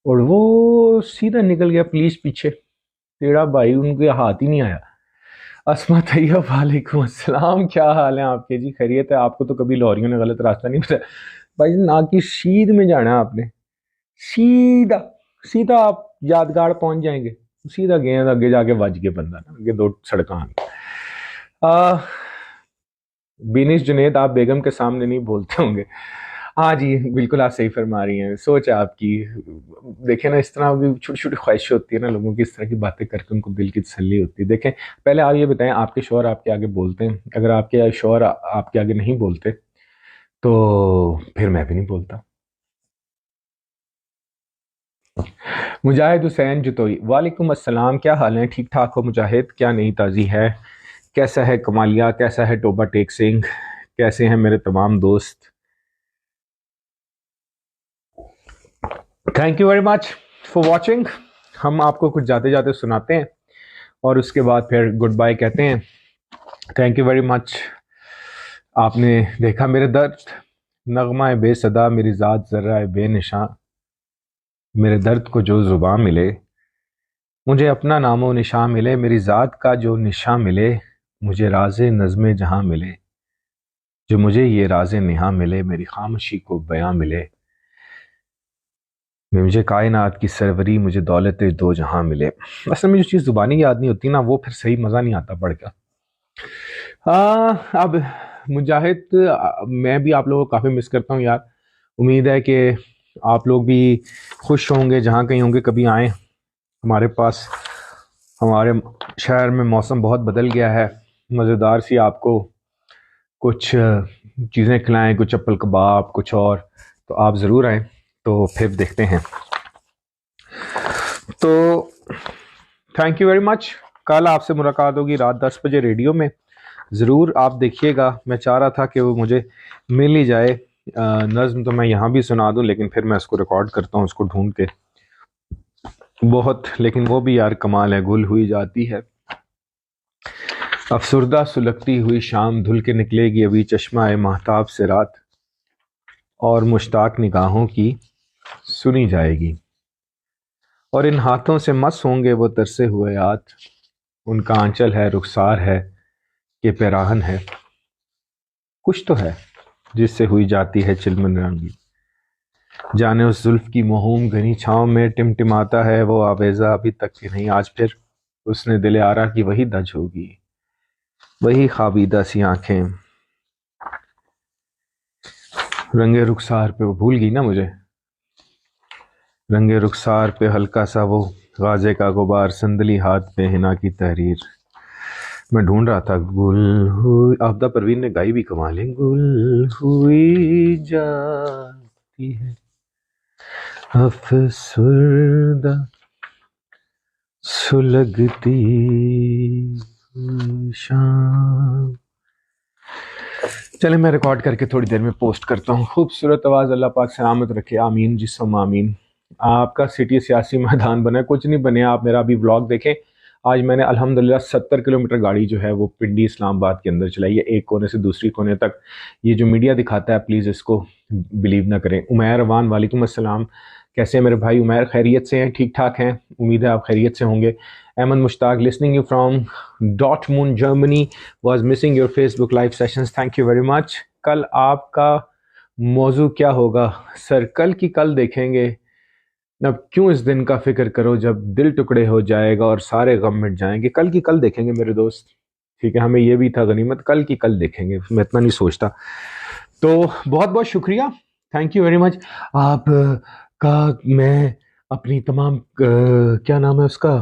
और वो सीधा निकल गया पुलिस पीछे। टेढ़ा भाई उनके हाथ ही नहीं आया। अस्मा तैयब वालेकुम अस्सलाम, क्या हाल है आपके जी? खैरियत है? आपको तो कभी लॉरियों ने गलत रास्ता नहीं बताया भाई। ना कि शीद में जाना है आपने, सीधा सीधा आप यादगार पहुंच जाएंगे। सीधा गए आगे जाके वज के बंदा ना, आगे दो सड़क आ बिनिश जुनेद, आप बेगम के सामने नहीं बोलते होंगे। हाँ जी बिल्कुल, आप सही फरमा रही हैं, सोच है आपकी। देखें ना, इस तरह की छोटी छोटी ख्वाहिशें होती है ना लोगों की, इस तरह की बातें करके उनको दिल की तसल्ली होती है। देखें पहले आप ये बताएं, आपके शौहर आपके आगे बोलते हैं? अगर आपके शौहर आपके आगे नहीं बोलते तो फिर मैं भी नहीं बोलता। मुजाहिद हुसैन जुतोई, वालेकुम अस्सलाम, क्या हाल है? ठीक ठाक हो मुजाहिद? क्या नई ताज़ी है? कैसा है कमालिया? कैसा है टोबा टेक सिंह? कैसे हैं मेरे तमाम दोस्त? Thank you very much for watching. हम आपको कुछ जाते जाते सुनाते हैं और उसके बाद फिर गुड बाय कहते हैं। Thank you very much. आपने देखा मेरे दर्द, नगमा बेसदा मेरी ज़ात ज़र्रा बेनिशां, मेरे दर्द को जो ज़ुबान मिले, मुझे अपना नामो निशान मिले, मेरी ज़ात का जो निशान मिले, मुझे राज़े नज़्मे जहां मिले, जो मुझे ये राज़े निहा मिले, मेरी खामोशी को बयां मिले, मुझे कायनात की सरवरी, मुझे दौलत दो जहां मिले। असल में जो चीज़ ज़ुबानी याद नहीं होती ना, वो फिर सही मज़ा नहीं आता पढ़ का। अब मुजाहिद, मैं भी आप लोगों को काफ़ी मिस करता हूँ यार। उम्मीद है कि आप लोग भी खुश होंगे, जहाँ कहीं होंगे कभी आएँ हमारे पास। हमारे शहर में मौसम बहुत बदल गया है, मज़ेदार सी आपको कुछ चीज़ें खिलाएं, कुछ चप्पल कबाब कुछ और, तो आप ज़रूर आएँ। तो फिर देखते हैं। तो थैंक यू वेरी मच। कल आपसे मुलाकात होगी रात 10 बजे रेडियो में, ज़रूर आप देखिएगा। मैं चाह रहा था कि वो मुझे मिल ही जाए। नज़्म तो मैं यहाँ भी सुना दूँ, लेकिन फिर मैं उसको रिकॉर्ड करता हूँ उसको ढूंढ के बहुत, लेकिन वो भी यार कमाल है। गुल हुई जाती है अफसुर्दा सुलगती हुई शाम, धुल के निकलेगी अभी चश्मा ए महताब से रात, और मुश्ताक निगाहों की सुनी जाएगी, और इन हाथों से मस होंगे वो तरसे हुए हाथ, उनका आंचल है रुखसार है कि पैराहन है, कुछ तो है जिससे हुई जाती है चिलमन रंगी, जाने उस जुल्फ की मोहूम घनी छाँव में टिमटिमाता है वो आवेजा अभी तक कि नहीं। आज फिर उसने दिल आरा की वही दज होगी, वही खाबीदा सी आंखें, रंगे रुखसार पे वो भूल गई ना मुझे, रंगे रुखसार पे हल्का सा वो गाजे का गुबार, संदली हाथ पे हिना की तहरीर। मैं ढूंढ रहा था, गुल हुई, आपदा परवीन ने गाई भी कमाल है, गुल हुई जाती है अफसुर्दा सुलगती हुई शाम। चले मैं रिकॉर्ड करके थोड़ी देर में पोस्ट करता हूँ। खूबसूरत आवाज़, अल्लाह पाक सलामत रखे, आमीन जिसम आमीन। आपका सिटी सियासी मैदान बना, कुछ नहीं बने। आप मेरा अभी व्लॉग देखें। आज मैंने अल्हम्दुलिल्लाह 70 किलोमीटर गाड़ी जो है वो पिंडी इस्लामाबाद के अंदर चलाई है, एक कोने से दूसरी कोने तक। ये जो मीडिया दिखाता है प्लीज़ इसको बिलीव ना करें। उमैर अवान, वालेकुम अस्सलाम, कैसे हैं मेरे भाई? उमैर खैरियत से हैं? ठीक ठाक हैं, उम्मीद है आप खैरियत से होंगे। Ahmad Mushtaq, listening you from Dortmund Germany, was missing your Facebook live sessions, thank you very much. कल आपका मौजू क्या होगा सर? कल की कल देखेंगे। अब क्यों इस दिन का फिक्र करो जब दिल टुकड़े हो जाएगा और सारे गम मिट जाएंगे। कल की कल देखेंगे मेरे दोस्त, ठीक है? हमें ये भी था गनीमत, कल की कल देखेंगे, मैं इतना नहीं सोचता। तो बहुत बहुत शुक्रिया, थैंक यू वेरी मच। आप का मैं अपनी तमाम क्या नाम है उसका,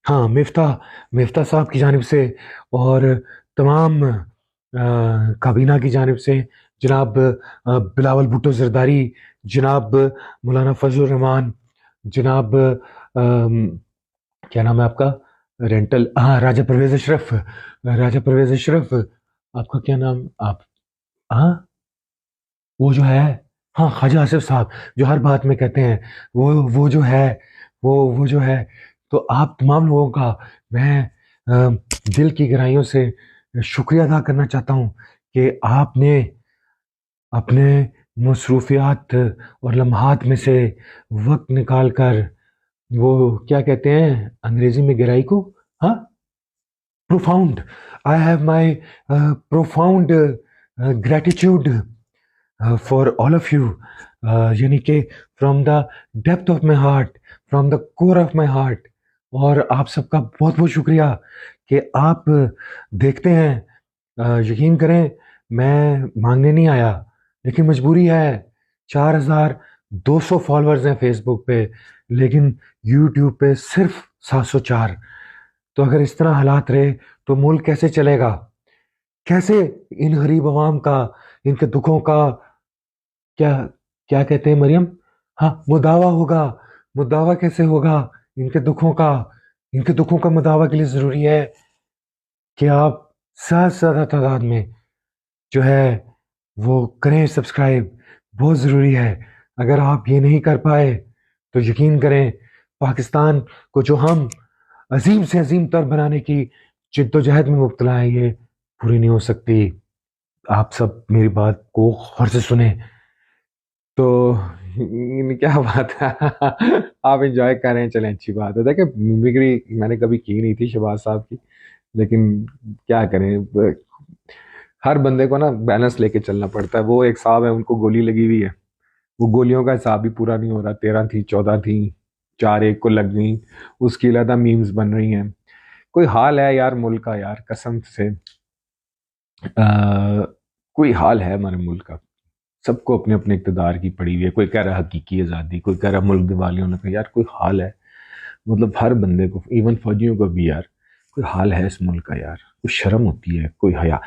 हाँ मिफ्ता साहब की जानिब से और तमाम काबीना की जानिब से, जनाब बिलावल भुट्टो जरदारी, जनाब मौलाना फजलुर रहमान, जनाब क्या नाम है आपका, रेंटल, हाँ, राजा परवेज अशरफ। राजा परवेज अशरफ, आपका क्या नाम, आप, हाँ, वो जो है, हाँ, ख्वाजा आसिफ साहब, जो हर बात में कहते हैं, वो जो है, वो जो है, तो आप तमाम लोगों का मैं दिल की गहराइयों से शुक्रिया अदा करना चाहता हूँ कि आपने अपने मसरूफियात और लम्हात में से वक्त निकाल कर, वो क्या कहते हैं अंग्रेजी में गहराई को, हाँ, profound, I have my profound gratitude for all of you, यानी कि from the depth of my heart, from the core of my heart. और आप सबका बहुत बहुत शुक्रिया कि आप देखते हैं। यकीन करें, मैं मांगने नहीं आया, लेकिन मजबूरी है। 4200 फॉलोअर्स हैं फेसबुक पे, लेकिन यूट्यूब पे सिर्फ 704। तो अगर इस तरह हालात रहे तो मुल्क कैसे चलेगा? कैसे इन गरीब अवाम का, इनके दुखों का, क्या क्या कहते हैं मरियम, हाँ, मुदावा होगा? मुदावा कैसे होगा इनके दुखों का? इनके दुखों का मुदावा के लिए ज़रूरी है कि आप ज़्यादा से ज़्यादा तादाद में जो है वो करें सब्सक्राइब। बहुत ज़रूरी है। अगर आप ये नहीं कर पाए तो यकीन करें, पाकिस्तान को जो हम अजीम से अजीम तर बनाने की जिद्दोजहद में मुब्तला है, ये पूरी नहीं हो सकती। आप सब मेरी बात को गौर से सुने। तो क्या बात है। आप एंजॉय कर रहे हैं, चलें, अच्छी बात है। देखिए, मिमिक्री मैंने कभी की नहीं थी शहबाज साहब की, लेकिन क्या करें, हर बंदे को ना बैलेंस लेके चलना पड़ता है। वो एक साहब है, उनको गोली लगी हुई है, वो गोलियों का हिसाब भी पूरा नहीं हो रहा। 13 थी, 14 थी, 4 एक को लग गई, उसकी अलग मीम्स बन रही हैं। कोई हाल है यार मुल्क का, यार कसम से, कोई हाल है हमारे मुल्क का। सबको अपने अपने इक़्तिदार की पड़ी हुई है। कोई कह रहा है हकीकी आज़ादी, कोई कह रहा है मुल्क दिवाली होने का। यार कोई हाल है, मतलब हर बंदे को, इवन फौजियों को भी यार कोई हाल है इस मुल्क का। यार कोई शर्म होती है, कोई हया,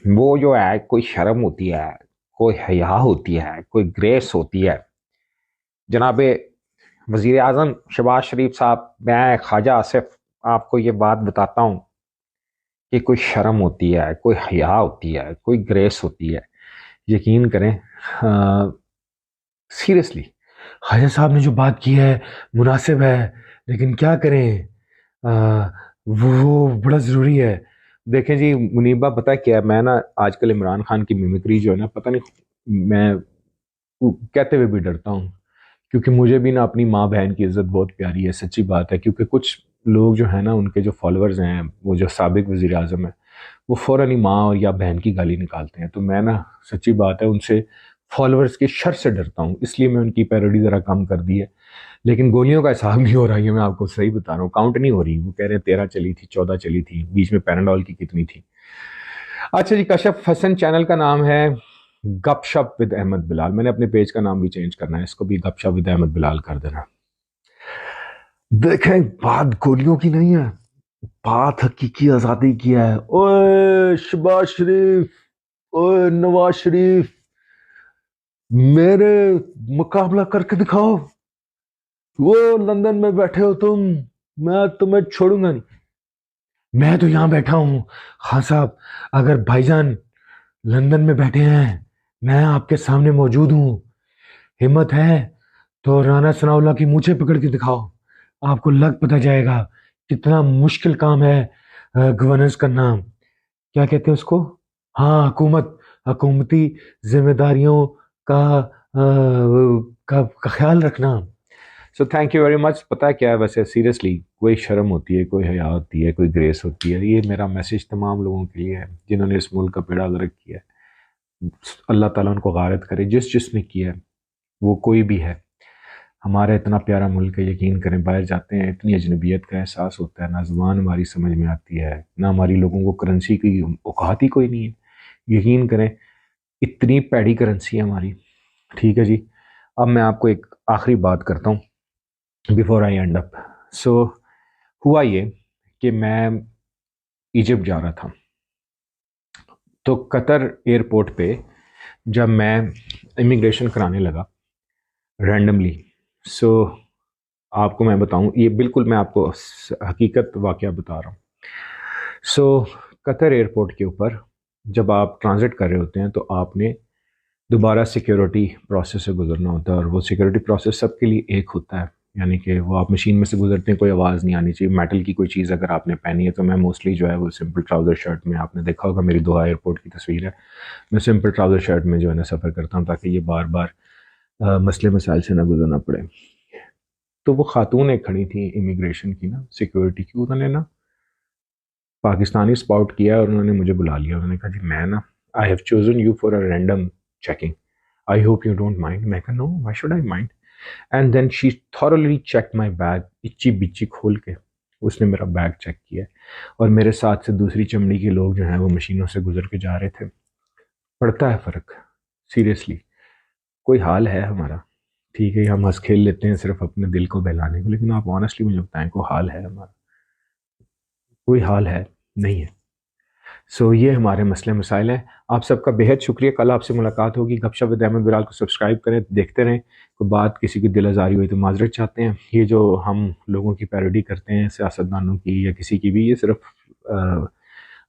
वो जो है, कोई शर्म होती है, कोई हया होती है, कोई ग्रेस होती है। जनाब वजीर आजम शहबाज शरीफ साहब, मैं ख्वाजा आसिफ आपको ये बात बताता हूँ कि कोई शर्म होती है, कोई हया होती है, कोई ग्रेस होती है। यकीन करें, सीरियसली ख्वाजा साहब ने जो बात की है मुनासिब है, लेकिन क्या करें, वो बड़ा ज़रूरी है। देखें जी मुनीबा, पता है क्या है, मैं ना आजकल इमरान खान की मिमिक्री जो है ना, पता नहीं, मैं वो कहते हुए भी डरता हूँ, क्योंकि मुझे भी ना अपनी माँ बहन की इज्जत बहुत प्यारी है, सच्ची बात है। क्योंकि कुछ लोग जो है ना, उनके जो फॉलोअर्स हैं, वो जो साबिक वजीर आजम है, वो फ़ौरन ही माँ और या बहन की गाली निकालते हैं। तो मैं ना, सच्ची बात है, उनसे फॉलोअर्स के शर से डरता हूँ, इसलिए मैं उनकी पैरोडी ज़रा कम कर दी है। लेकिन गोलियों का हिसाब नहीं हो रहा है, मैं आपको सही बता रहा हूँ, काउंट नहीं हो रही। वो कह रहे हैं 13 चली थी, 14 चली थी, बीच में पैराडोल की कितनी थी। अच्छा जी, कशफ हसन चैनल का नाम है गपशप विद अहमद बिलाल। मैंने अपने पेज का नाम भी चेंज करना है, इसको भी गपशप विद अहमद बिलाल कर देना। देखें, बात गोलियों की नहीं है, बात हकीकी आज़ादी की है। ओए शहबाज शरीफ, ओए नवाज शरीफ, मेरे मुकाबला करके दिखाओ। वो लंदन में बैठे हो तुम, मैं तुम्हें छोड़ूंगा नहीं। मैं तो यहां बैठा हूं। हाँ साहब, अगर भाईजान लंदन में बैठे हैं, मैं आपके सामने मौजूद हूं। हिम्मत है तो राना सनाउल्लाह की मूछें पकड़ के दिखाओ, आपको लग पता जाएगा कितना मुश्किल काम है गवर्नेंस करना। क्या कहते हैं उसको, हाँ, हुकूमत, हुकूमती जिम्मेदारियों का का ख्याल रखना। सो थैंक यू वेरी मच। पता है क्या है, वैसे सीरियसली कोई शर्म होती है, कोई हया होती है, कोई ग्रेस होती है। ये मेरा मैसेज तमाम लोगों के लिए है जिन्होंने इस मुल्क का बेड़ा गर्क किया है। अल्लाह ताला उनको गारत करे, जिसने किया है, वो कोई भी है। हमारा इतना प्यारा मुल्क है, यकीन करें, बाहर जाते हैं इतनी अजनबियत का एहसास होता है, ना ज़ुबान हमारी समझ में आती है, ना हमारी लोगों को करेंसी की औकात ही कोई नहीं है। यकीन करें, इतनी पैड़ी करेंसी है हमारी। ठीक है जी, अब मैं आपको एक आखिरी बात करता हूँ बिफोर आई एंड अप। सो हुआ ये कि मैं इजिप्ट जा रहा था, तो कतर एयरपोर्ट पे जब मैं इमिग्रेशन कराने लगा रैंडमली, सो आपको मैं बताऊं, ये बिल्कुल मैं आपको हकीकत वाकया बता रहा हूँ। सो कतर एयरपोर्ट के ऊपर जब आप ट्रांजिट कर रहे होते हैं तो आपने दोबारा सिक्योरिटी प्रोसेस से गुजरना होता है, और वो सिक्योरिटी प्रोसेस सबके लिए एक होता है। यानी कि वो आप मशीन में से गुजरते हैं, कोई आवाज़ नहीं आनी चाहिए। मेटल की कोई चीज़ अगर आपने पहनी है, तो मैं मोस्टली जो है वो सिंपल ट्राउज़र शर्ट में, आपने देखा होगा मेरी दोहा एयरपोर्ट की तस्वीर है, मैं सिंपल ट्राउज़र शर्ट में जो है ना सफ़र करता हूँ, ताकि ये बार बार मसले मसाइल से ना गुजरना पड़े। तो वो खातून एक खड़ी थी इमिग्रेशन की ना, सिक्योरिटी की, उन्होंने ना पाकिस्तानी स्पाउट किया और उन्होंने मुझे बुला लिया। उन्होंने कहा जी मैं ना, I have chosen you for a random checking, I hope you don't mind. मैं कहा no, why should I mind. And then she thoroughly check my bag, इच्ची बिच्ची खोल के उसने मेरा बैग चेक किया। और मेरे साथ से दूसरी चमड़ी के लोग जो हैं वो मशीनों से गुजर के जा रहे थे। पड़ता है फ़र्क, सीरियसली। कोई हाल है हमारा, ठीक है हम हंस खेल लेते हैं सिर्फ अपने दिल को बहलाने को, लेकिन आप ऑनेस्टली मुझे बताएं कोई हाल है हमारा? कोई हाल है? नहीं है। ये हमारे मसले मसाइल हैं। आप सबका बेहद शुक्रिया। कल आपसे मुलाकात होगी। गपशप विद अहमद बिलाल को सब्सक्राइब करें, देखते रहें। कोई बात किसी की दिल आज़ारी हुई तो माजरत चाहते हैं। ये जो हम लोगों की पैरोडी करते हैं सियासतदानों की या किसी की भी, ये सिर्फ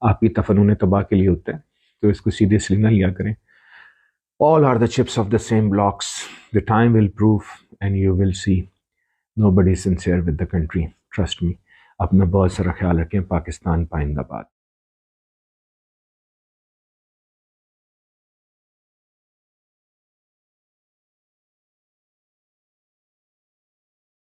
आपकी तफन्नुन तबाह के लिए होता है, तो इसको सीरियसली ना लिया करें। All are the chips of the same blocks. The time will prove and you will see. Nobody is sincere with the country. Trust me. अपना बहुत सारा ख्याल रखें। पाकिस्तान पाइंदाबाद।